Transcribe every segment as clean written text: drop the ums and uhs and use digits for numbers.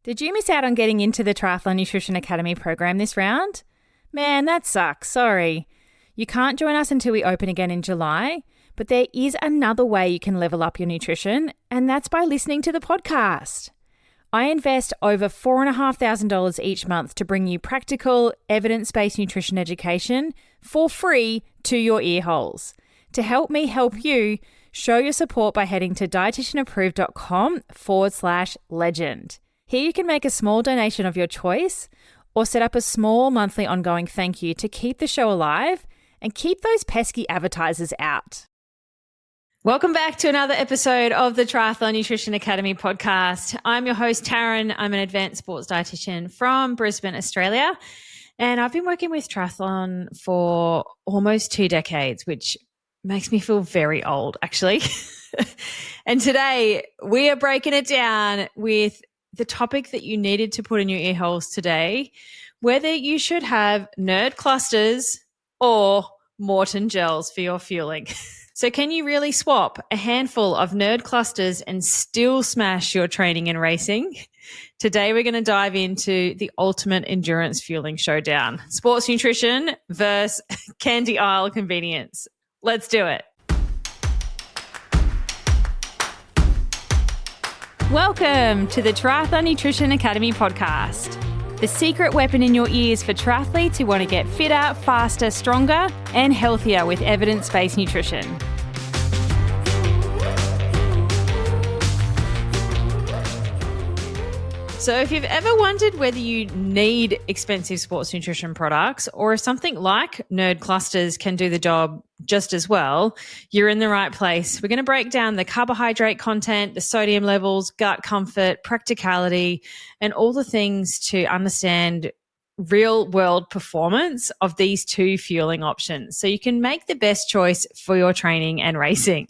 Did you miss out on getting into the Triathlon Nutrition Academy program this round? Man, that sucks. Sorry. You can't join us until we open again in July, but there is another way you can level up your nutrition, and that's by listening to the podcast. I invest over $4,500 each month to bring you practical, evidence-based nutrition education for free to your ear holes. To help me help you, show your support by heading to dietitianapproved.com/legend. Here you can make a small donation of your choice or set up a small monthly ongoing thank you to keep the show alive and keep those pesky advertisers out. Welcome back to another episode of the Triathlon Nutrition Academy podcast. I'm your host, Taryn. I'm an advanced sports dietitian from Brisbane, Australia. And I've been working with triathlon for almost 2 decades, which makes me feel very old, actually. And today we are breaking it down with the topic that you needed to put in your ear holes today, whether you should have nerd clusters or Maurten Gels for your fueling. So can you really swap a handful of nerd clusters and still smash your training and racing? Today we're going to dive into the ultimate endurance fueling showdown. Sports nutrition versus candy aisle convenience. Let's do it. Welcome to the Triathlon Nutrition Academy podcast, the secret weapon in your ears for triathletes who want to get fitter, faster, stronger, and healthier with evidence-based nutrition. So if you've ever wondered whether you need expensive sports nutrition products or if something like nerd clusters can do the job just as well, you're in the right place. We're going to break down the carbohydrate content, the sodium levels, gut comfort, practicality, and all the things to understand real world performance of these two fueling options so you can make the best choice for your training and racing.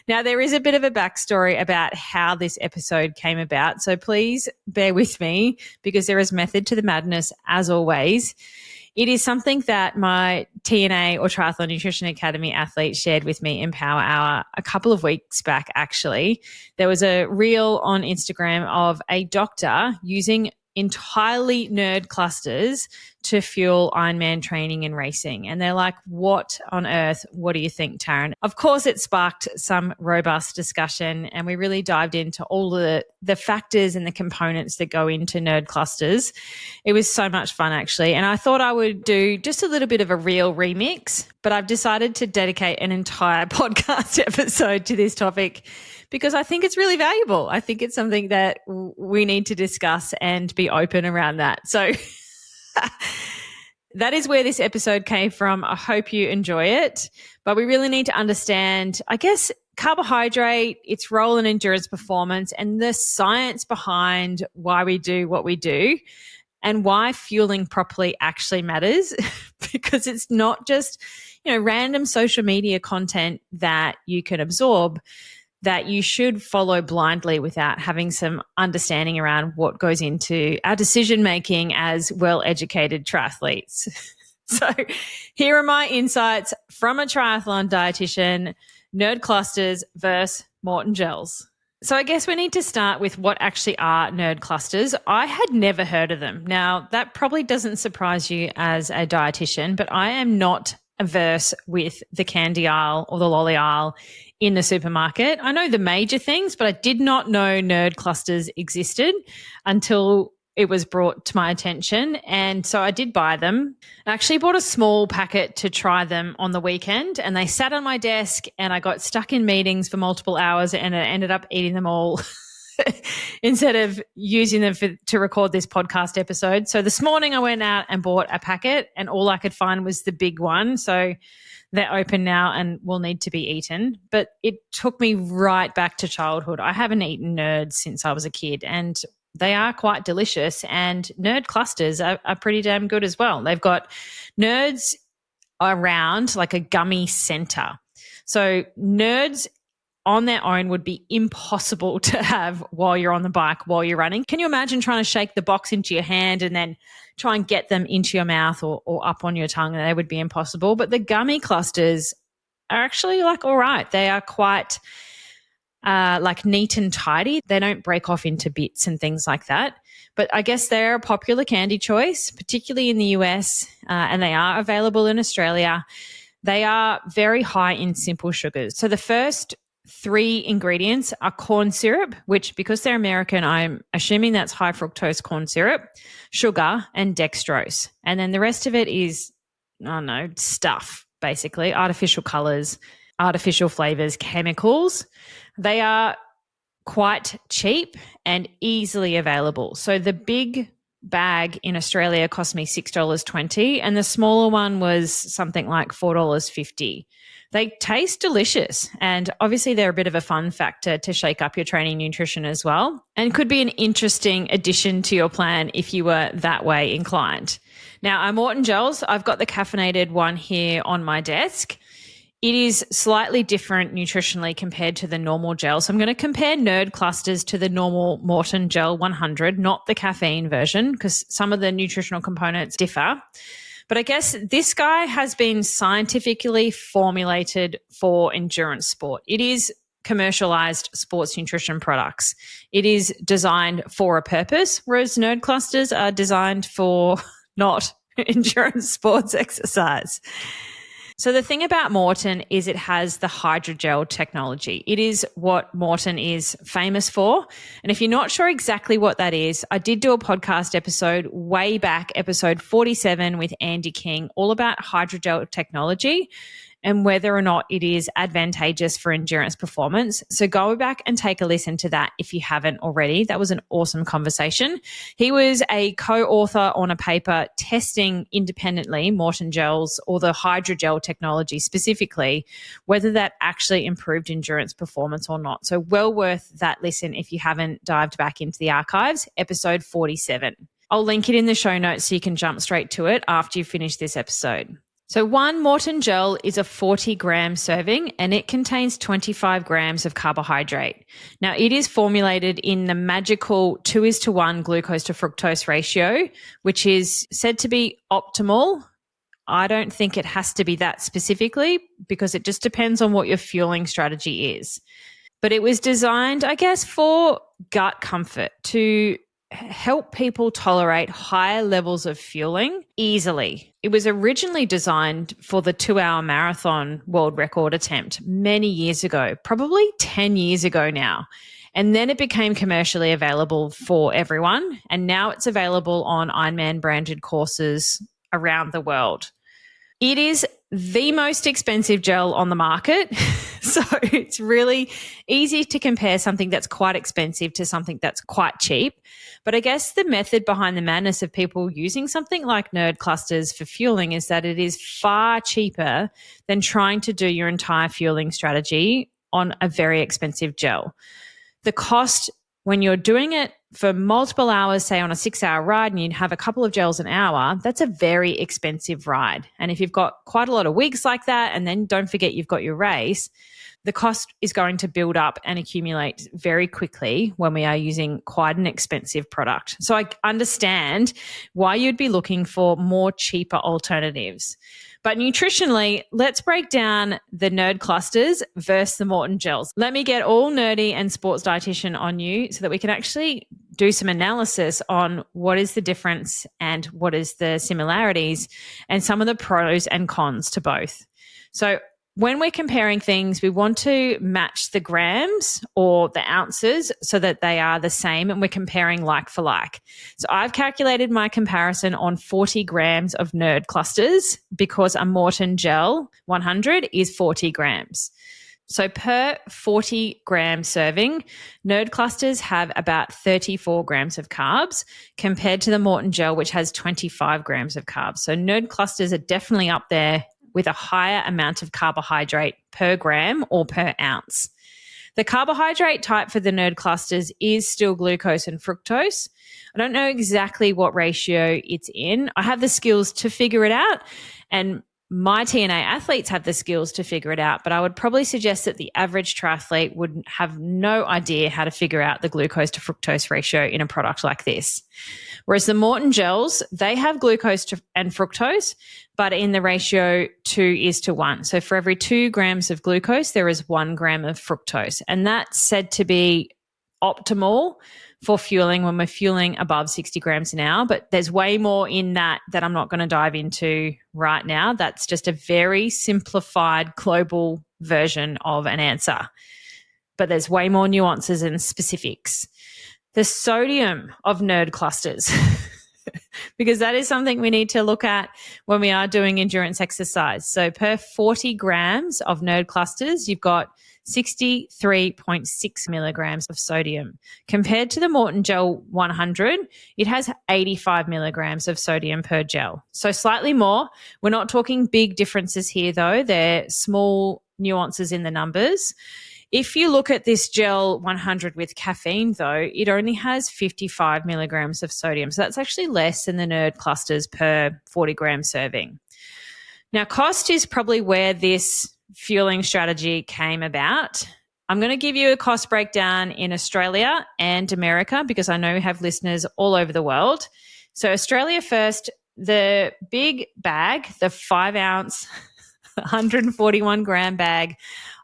Now, there is a bit of a backstory about how this episode came about, so please bear with me because there is method to the madness as always. It is something that my TNA or Triathlon Nutrition Academy athlete shared with me in Power Hour a couple of weeks back, actually. There was a reel on Instagram of a doctor using entirely nerd clusters to fuel Ironman training and racing. And they're like, what on earth? What do you think, Taryn? Of course, it sparked some robust discussion and we really dived into all the factors and the components that go into nerd clusters. It was so much fun, actually. And I thought I would do just a little bit of a real remix, but I've decided to dedicate an entire podcast episode to this topic because I think it's really valuable. I think it's something that we need to discuss and be open around that. So that is where this episode came from. I hope you enjoy it. But we really need to understand, I guess, carbohydrate, its role in endurance performance, and the science behind why we do what we do and why fueling properly actually matters because it's not just, random social media content that you can absorb that you should follow blindly without having some understanding around what goes into our decision-making as well-educated triathletes. So here are my insights from a triathlon dietitian, nerd clusters versus Maurten Gels. So I guess we need to start with what actually are nerd clusters. I had never heard of them. Now, that probably doesn't surprise you as a dietitian, but I am not averse with the candy aisle or the lolly aisle in the supermarket. I know the major things, but I did not know nerd clusters existed until it was brought to my attention. And so I did buy them. I actually bought a small packet to try them on the weekend and they sat on my desk and I got stuck in meetings for multiple hours and I ended up eating them all instead of using them to record this podcast episode. So this morning I went out and bought a packet and all I could find was the big one. So they're open now and will need to be eaten. But it took me right back to childhood. I haven't eaten nerds since I was a kid and they are quite delicious, and nerd clusters are pretty damn good as well. They've got nerds around like a gummy center. So nerds on their own would be impossible to have while you're on the bike, while you're running. Can you imagine trying to shake the box into your hand and then try and get them into your mouth or up on your tongue? They would be impossible. But the gummy clusters are actually like all right. They are quite like neat and tidy. They don't break off into bits and things like that. But I guess they're a popular candy choice, particularly in the US, and they are available in Australia. They are very high in simple sugars. So the first 3 ingredients are corn syrup, which because they're American, I'm assuming that's high fructose corn syrup, sugar, and dextrose. And then the rest of it is, I don't know, stuff, basically, artificial colors, artificial flavors, chemicals. They are quite cheap and easily available. So the big bag in Australia cost me $6.20 and the smaller one was something like $4.50. They taste delicious and obviously they're a bit of a fun factor to shake up your training nutrition as well and could be an interesting addition to your plan if you were that way inclined. Now, our Maurten Gels, I've got the caffeinated one here on my desk. It is slightly different nutritionally compared to the normal gel. So I'm going to compare Nerd Clusters to the normal Maurten Gel 100, not the caffeine version, because some of the nutritional components differ. But I guess this guy has been scientifically formulated for endurance sport. It is commercialized sports nutrition products. It is designed for a purpose, whereas Nerd Clusters are designed for not endurance sports exercise. So the thing about Maurten is it has the hydrogel technology. It is what Maurten is famous for. And if you're not sure exactly what that is, I did do a podcast episode way back, episode 47 with Andy King, all about hydrogel technology and whether or not it is advantageous for endurance performance. So go back and take a listen to that if you haven't already. That was an awesome conversation. He was a co-author on a paper testing independently Maurten Gels or the hydrogel technology specifically, whether that actually improved endurance performance or not. So well worth that listen if you haven't dived back into the archives, episode 47. I'll link it in the show notes so you can jump straight to it after you finish this episode. So one Maurten Gel is a 40-gram serving and it contains 25 grams of carbohydrate. Now, it is formulated in the magical 2:1 glucose to fructose ratio, which is said to be optimal. I don't think it has to be that specifically because it just depends on what your fueling strategy is. But it was designed, I guess, for gut comfort to help people tolerate higher levels of fueling easily. It was originally designed for the 2-hour marathon world record attempt many years ago, probably 10 years ago now. And then it became commercially available for everyone. And now it's available on Ironman branded courses around the world. It is the most expensive gel on the market. So it's really easy to compare something that's quite expensive to something that's quite cheap. But I guess the method behind the madness of people using something like Nerd Clusters for fueling is that it is far cheaper than trying to do your entire fueling strategy on a very expensive gel. The cost when you're doing it for multiple hours, say on a 6-hour ride and you have a couple of gels an hour, that's a very expensive ride. And if you've got quite a lot of weeks like that, and then don't forget you've got your race, the cost is going to build up and accumulate very quickly when we are using quite an expensive product. So I understand why you'd be looking for more cheaper alternatives. But nutritionally, let's break down the Nerd Clusters versus the Maurten Gels. Let me get all nerdy and sports dietitian on you so that we can actually do some analysis on what is the difference and what is the similarities and some of the pros and cons to both. So when we're comparing things, we want to match the grams or the ounces so that they are the same and we're comparing like for like. So I've calculated my comparison on 40 grams of Nerd Clusters because a Maurten Gel 100 is 40 grams. So per 40 gram serving, Nerd Clusters have about 34 grams of carbs compared to the Maurten Gel, which has 25 grams of carbs. So Nerd Clusters are definitely up there with a higher amount of carbohydrate per gram or per ounce. The carbohydrate type for the Nerd Clusters is still glucose and fructose. I don't know exactly what ratio it's in. I have the skills to figure it out. And my TNA athletes have the skills to figure it out, but I would probably suggest that the average triathlete would have no idea how to figure out the glucose to fructose ratio in a product like this. Whereas the Maurten Gels, they have glucose and fructose, but in the ratio 2:1. So for every 2 grams of glucose, there is 1 gram of fructose. And that's said to be optimal for fueling when we're fueling above 60 grams an hour. But there's way more in that I'm not going to dive into right now. That's just a very simplified global version of an answer. But there's way more nuances and specifics. The sodium of nerd clusters, because that is something we need to look at when we are doing endurance exercise. So per 40 grams of nerd clusters, you've got 63.6 milligrams of sodium. Compared to the Maurten Gel 100, it has 85 milligrams of sodium per gel. So slightly more. We're not talking big differences here though. They're small nuances in the numbers. If you look at this gel 100 with caffeine though, it only has 55 milligrams of sodium. So that's actually less than the nerd clusters per 40 gram serving. Now, cost is probably where this fueling strategy came about. I'm going to give you a cost breakdown in Australia and America because I know we have listeners all over the world. So Australia first, the big bag, the 5 ounce, 141 gram bag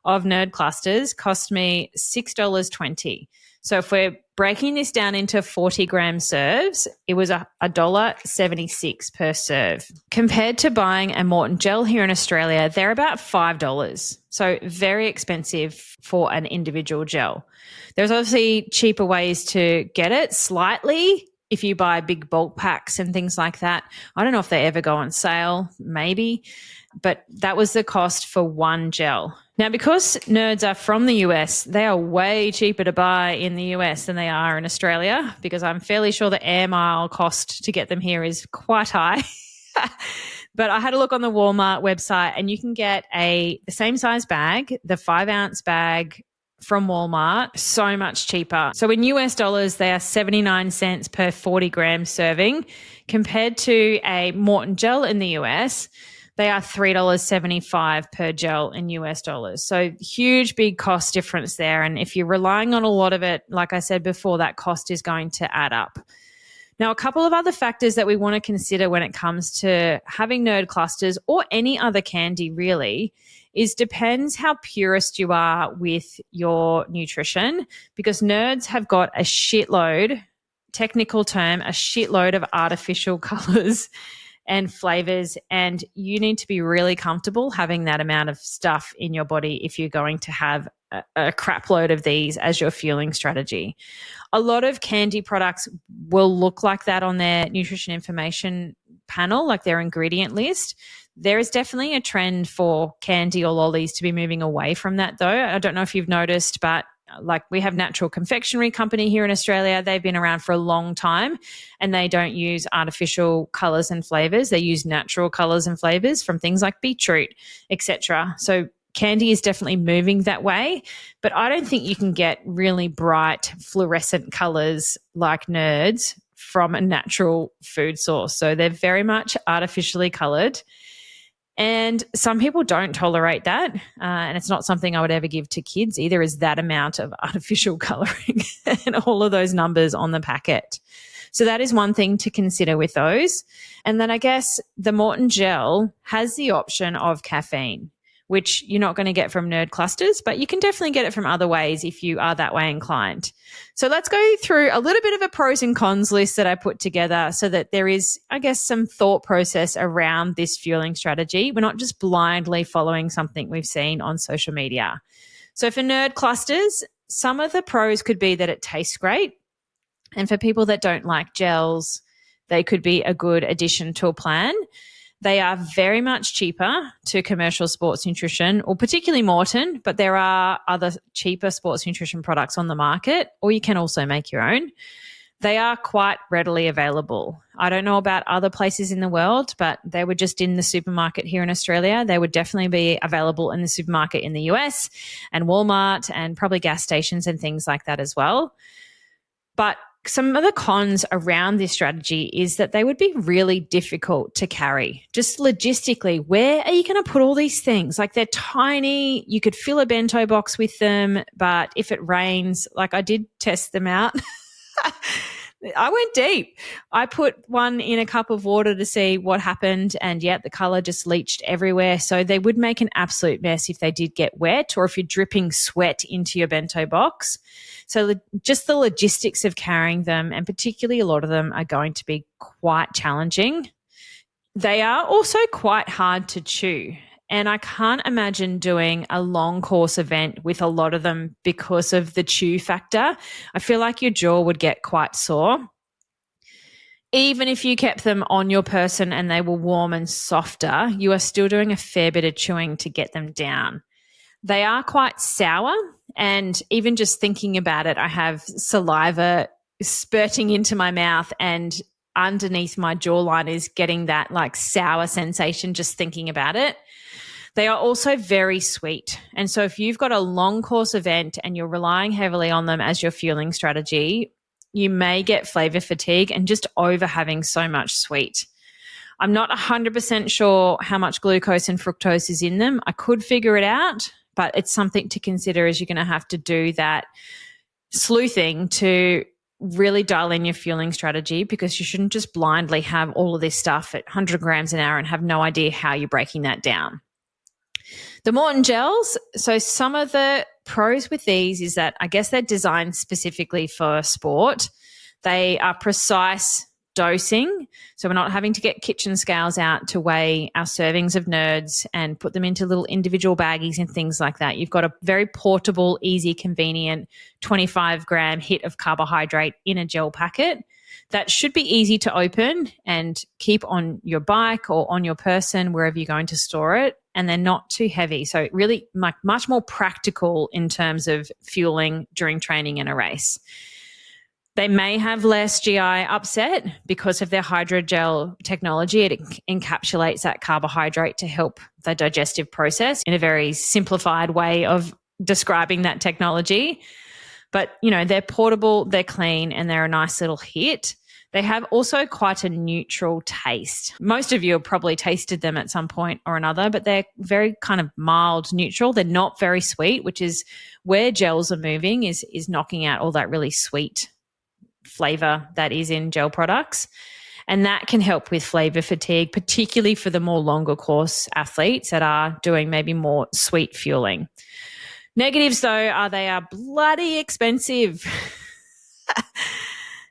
of nerd clusters cost me $6.20. So if we're breaking this down into 40 gram serves, it was $1.76 per serve. Compared to buying a Maurten Gel here in Australia, they're about $5. So very expensive for an individual gel. There's obviously cheaper ways to get it slightly if you buy big bulk packs and things like that. I don't know if they ever go on sale, maybe, but that was the cost for one gel. Now, because nerds are from the US, they are way cheaper to buy in the US than they are in Australia because I'm fairly sure the air mile cost to get them here is quite high. But I had a look on the Walmart website and you can get the same size bag, the 5 ounce bag from Walmart, so much cheaper. So in US dollars, they are 79 cents per 40 gram serving. Compared to a Maurten Gel in the US, they are $3.75 per gel in US dollars. So huge, big cost difference there. And if you're relying on a lot of it, like I said before, that cost is going to add up. Now, a couple of other factors that we want to consider when it comes to having nerd clusters or any other candy really is depends how purist you are with your nutrition, because nerds have got a shitload, technical term, a shitload of artificial colors and flavors, and you need to be really comfortable having that amount of stuff in your body if you're going to have a crap load of these as your fueling strategy. A lot of candy products will look like that on their nutrition information panel, like their ingredient list. There is definitely a trend for candy or lollies to be moving away from that though. I don't know if you've noticed, but like we have Natural Confectionery Company here in Australia. They've been around for a long time and they don't use artificial colors and flavors. They use natural colors and flavors from things like beetroot, etc. So candy is definitely moving that way, but I don't think you can get really bright fluorescent colors like nerds from a natural food source. So they're very much artificially colored. And some people don't tolerate that. And it's not something I would ever give to kids either, is that amount of artificial coloring and all of those numbers on the packet. So that is one thing to consider with those. And then I guess the Maurten Gel has the option of caffeine, which you're not going to get from nerd clusters, but you can definitely get it from other ways if you are that way inclined. So let's go through a little bit of a pros and cons list that I put together so that there is, I guess, some thought process around this fueling strategy. We're not just blindly following something we've seen on social media. So for nerd clusters, some of the pros could be that it tastes great. And for people that don't like gels, they could be a good addition to a plan. They are very much cheaper to commercial sports nutrition, or particularly Maurten, but there are other cheaper sports nutrition products on the market, or you can also make your own. They are quite readily available. I don't know about other places in the world, but they were just in the supermarket here in Australia. They would definitely be available in the supermarket in the US and Walmart and probably gas stations and things like that as well. But Some of the cons around this strategy is that they would be really difficult to carry. Just logistically, where are you going to put all these things? Like, they're tiny. You could fill a bento box with them, but if it rains, like, I did test them out. I went deep. I put one in a cup of water to see what happened, and the color just leached everywhere. So they would make an absolute mess if they did get wet, or if you're dripping sweat into your bento box. So just the logistics of carrying them, and particularly a lot of them, are going to be quite challenging. They are also quite hard to chew. And I can't imagine doing a long course event with a lot of them because of the chew factor. I feel like your jaw would get quite sore. Even if you kept them on your person and they were warm and softer, you are still doing a fair bit of chewing to get them down. They are quite sour, and even just thinking about it, I have saliva spurting into my mouth, and underneath my jawline is getting that like sour sensation just thinking about it. They are also very sweet. And so if you've got a long course event and you're relying heavily on them as your fueling strategy, you may get flavor fatigue and just over having so much sweet. I'm not 100% sure how much glucose and fructose is in them. I could figure it out, but it's something to consider as you're going to have to do that sleuthing to really dial in your fueling strategy, because you shouldn't just blindly have all of this stuff at 100 grams an hour and have no idea how you're breaking that down. The Maurten Gels, so some of the pros with these is that I guess they're designed specifically for sport. They are precise dosing, so we're not having to get kitchen scales out to weigh our servings of nerds and put them into little individual baggies and things like that. You've got a very portable, easy, convenient 25-gram hit of carbohydrate in a gel packet that should be easy to open and keep on your bike or on your person, wherever you're going to store it. And they're not too heavy. So really much more practical in terms of fueling during training in a race. They may have less GI upset because of their hydrogel technology. It encapsulates that carbohydrate to help the digestive process, in a very simplified way of describing that technology. But, they're portable, they're clean, and they're a nice little hit. They have also quite a neutral taste. Most of you have probably tasted them at some point or another, but they're very kind of mild neutral. They're not very sweet, which is where gels are moving, is knocking out all that really sweet flavor that is in gel products. And that can help with flavor fatigue, particularly for the more longer course athletes that are doing maybe more sweet fueling. Negatives, though, are they are bloody expensive.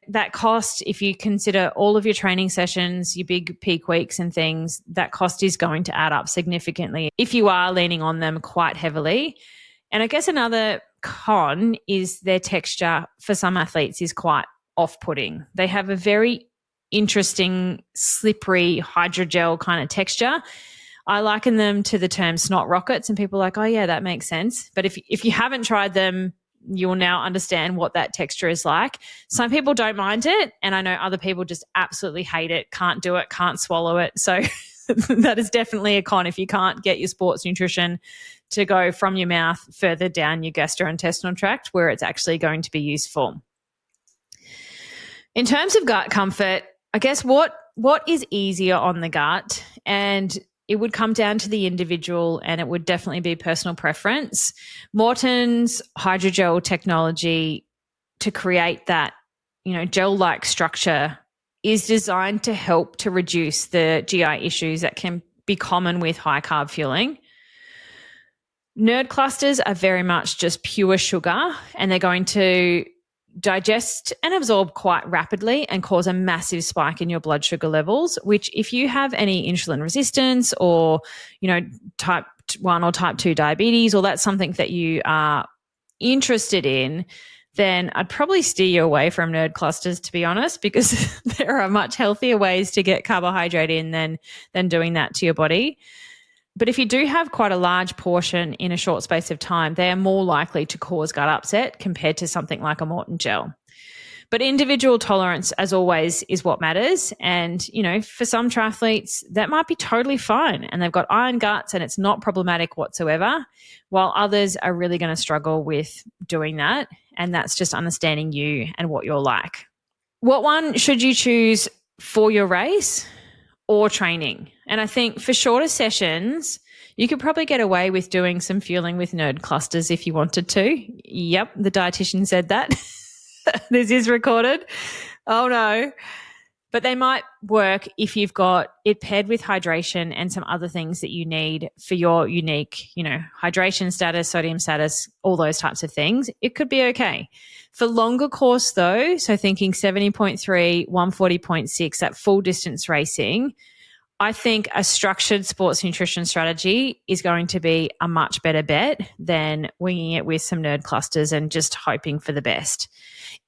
That cost, if you consider all of your training sessions, your big peak weeks and things, that cost is going to add up significantly if you are leaning on them quite heavily. And I guess another con is their texture for some athletes is quite off-putting. They have a very interesting, slippery hydrogel kind of texture. I liken them to the term snot rockets, and people are like, oh yeah, that makes sense. But if you haven't tried them, you'll now understand what that texture is like. Some people don't mind it, and I know other people just absolutely hate it, can't do it, can't swallow it. So that is definitely a con if you can't get your sports nutrition to go from your mouth further down your gastrointestinal tract where it's actually going to be useful. In terms of gut comfort, I guess what is easier on the gut, and it would come down to the individual, and it would definitely be personal preference. Maurten's hydrogel technology to create that, gel-like structure is designed to help to reduce the GI issues that can be common with high-carb fueling. Nerd clusters are very much just pure sugar, and they're going to digest and absorb quite rapidly and cause a massive spike in your blood sugar levels, which if you have any insulin resistance or, type 1 or type 2 diabetes, or that's something that you are interested in, then I'd probably steer you away from nerd clusters, to be honest, because there are much healthier ways to get carbohydrate in than doing that to your body. But if you do have quite a large portion in a short space of time, they are more likely to cause gut upset compared to something like a Maurten gel. But individual tolerance, as always, is what matters. And, for some triathletes, that might be totally fine and they've got iron guts and it's not problematic whatsoever, while others are really going to struggle with doing that. And that's just understanding you and what you're like. What one should you choose for your race or training? And I think for shorter sessions, you could probably get away with doing some fueling with nerd clusters if you wanted to. Yep, the dietitian said that. This is recorded. Oh no. But they might work if you've got it paired with hydration and some other things that you need for your unique, hydration status, sodium status, all those types of things. It could be okay. For longer course though, so thinking 70.3, 140.6, that full distance racing, I think a structured sports nutrition strategy is going to be a much better bet than winging it with some nerd clusters and just hoping for the best.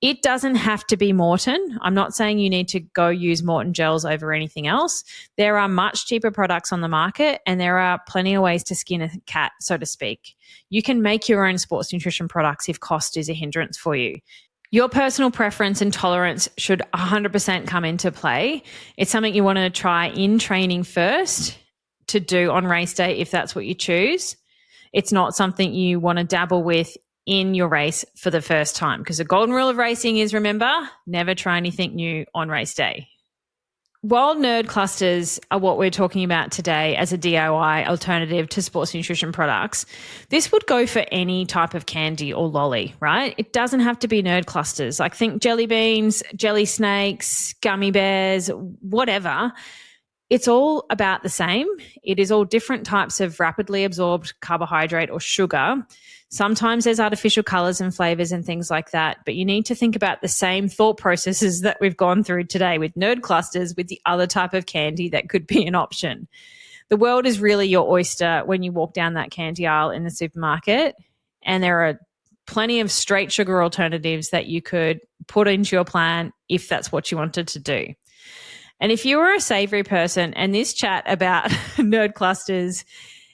It doesn't have to be Maurten. I'm not saying you need to go use Maurten Gels over anything else. There are much cheaper products on the market and there are plenty of ways to skin a cat, so to speak. You can make your own sports nutrition products if cost is a hindrance for you. Your personal preference and tolerance should 100% come into play. It's something you want to try in training first to do on race day if that's what you choose. It's not something you want to dabble with in your race for the first time, because the golden rule of racing is, remember, never try anything new on race day. While nerd clusters are what we're talking about today as a DIY alternative to sports nutrition products, this would go for any type of candy or lolly, right? It doesn't have to be nerd clusters. Like think jelly beans, jelly snakes, gummy bears, whatever. It's all about the same. It is all different types of rapidly absorbed carbohydrate or sugar. Sometimes there's artificial colors and flavors and things like that, but you need to think about the same thought processes that we've gone through today with nerd clusters with the other type of candy that could be an option. The world is really your oyster when you walk down that candy aisle in the supermarket, and there are plenty of straight sugar alternatives that you could put into your plan if that's what you wanted to do. And if you were a savory person and this chat about nerd clusters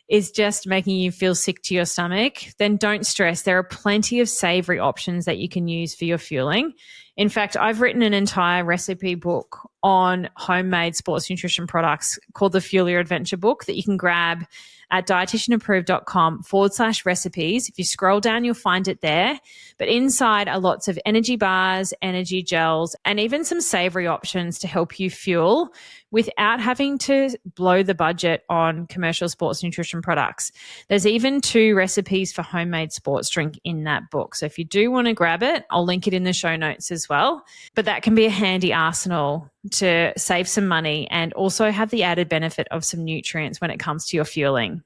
is just making you feel sick to your stomach, then don't stress. There are plenty of savory options that you can use for your fueling. In fact, I've written an entire recipe book on homemade sports nutrition products called the Fuel Your Adventure book that you can grab at dietitianapproved.com/recipes. If you scroll down, you'll find it there. But inside are lots of energy bars, energy gels, and even some savory options to help you fuel without having to blow the budget on commercial sports nutrition products. There's even 2 recipes for homemade sports drink in that book. So if you do want to grab it, I'll link it in the show notes as well. But that can be a handy arsenal to save some money and also have the added benefit of some nutrients when it comes to your fueling.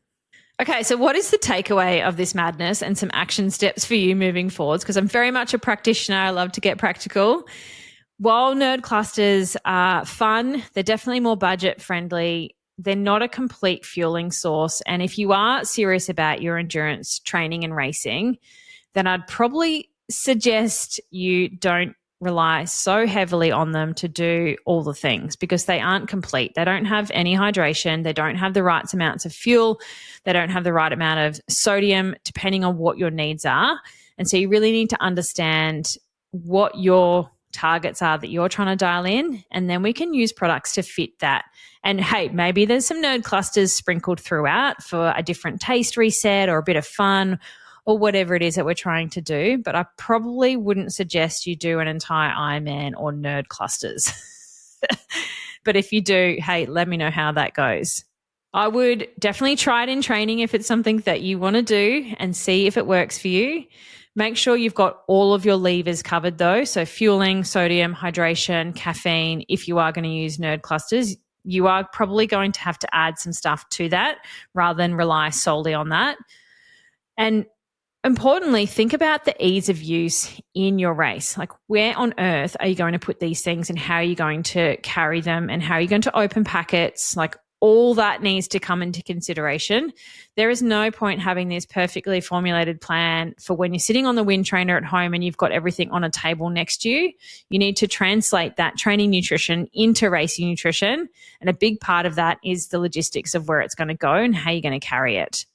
Okay, so what is the takeaway of this madness and some action steps for you moving forwards? Because I'm very much a practitioner. I love to get practical. While nerd clusters are fun, they're definitely more budget friendly. They're not a complete fueling source. And if you are serious about your endurance training and racing, then I'd probably suggest you don't rely so heavily on them to do all the things, because they aren't complete. They don't have any hydration. They don't have the right amounts of fuel. They don't have the right amount of sodium, depending on what your needs are. And so you really need to understand what your targets are that you're trying to dial in, and then we can use products to fit that. And hey, maybe there's some nerd clusters sprinkled throughout for a different taste reset or a bit of fun or whatever it is that we're trying to do. But I probably wouldn't suggest you do an entire Ironman or nerd clusters. But if you do, hey, let me know how that goes. I would definitely try it in training if it's something that you want to do and see if it works for you. Make sure you've got all of your levers covered though. So fueling, sodium, hydration, caffeine. If you are going to use nerd clusters, you are probably going to have to add some stuff to that rather than rely solely on that. And importantly, think about the ease of use in your race. Like, where on earth are you going to put these things and how are you going to carry them and how are you going to open packets? Like, all that needs to come into consideration. There is no point having this perfectly formulated plan for when you're sitting on the wind trainer at home and you've got everything on a table next to you. You need to translate that training nutrition into racing nutrition. And a big part of that is the logistics of where it's going to go and how you're going to carry it.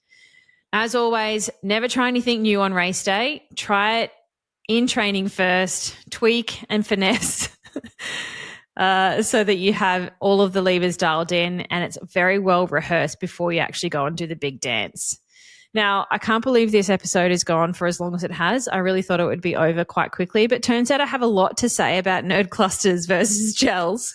As always, never try anything new on race day. Try it in training first, tweak and finesse so that you have all of the levers dialed in and it's very well rehearsed before you actually go and do the big dance. Now, I can't believe this episode has gone for as long as it has. I really thought it would be over quite quickly, but turns out I have a lot to say about nerd clusters versus gels.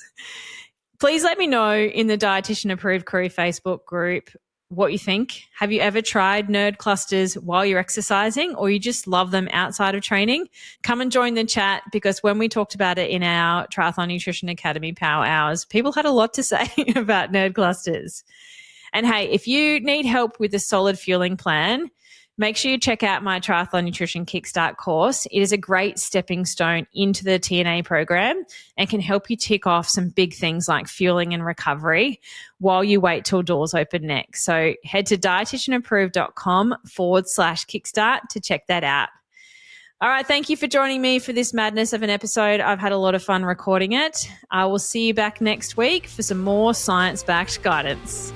Please let me know in the Dietitian Approved Crew Facebook group what you think. Have you ever tried nerd clusters while you're exercising, or you just love them outside of training? Come and join the chat, because when we talked about it in our Triathlon Nutrition Academy Power Hours, people had a lot to say about nerd clusters. And hey, if you need help with a solid fueling plan, make sure you check out my Triathlon Nutrition Kickstart course. It is a great stepping stone into the TNA program and can help you tick off some big things like fueling and recovery while you wait till doors open next. So head to dietitianapproved.com/kickstart to check that out. All right, thank you for joining me for this madness of an episode. I've had a lot of fun recording it. I will see you back next week for some more science-backed guidance.